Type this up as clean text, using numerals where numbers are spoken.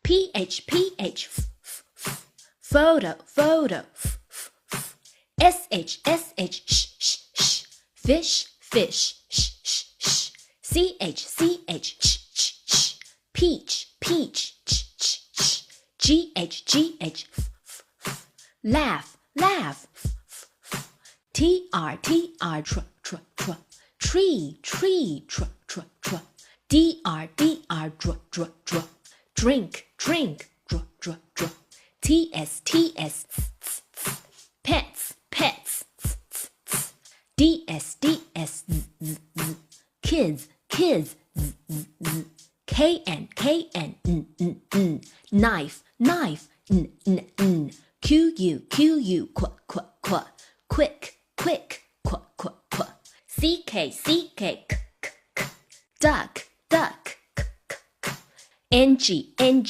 PH, PH, photo, photo. SH, SH, fish, fish. CH, CH, peach, peach. GH, GH, laugh, laugh. TR, TR, tree, tree. DR, DR, drink, drink. TS, TS, pets, pets. DS, DS, kids, kids. KN, KN, knife, knife. QU, QU, quick, quick. CK, CK, duck, duck. NG, NG,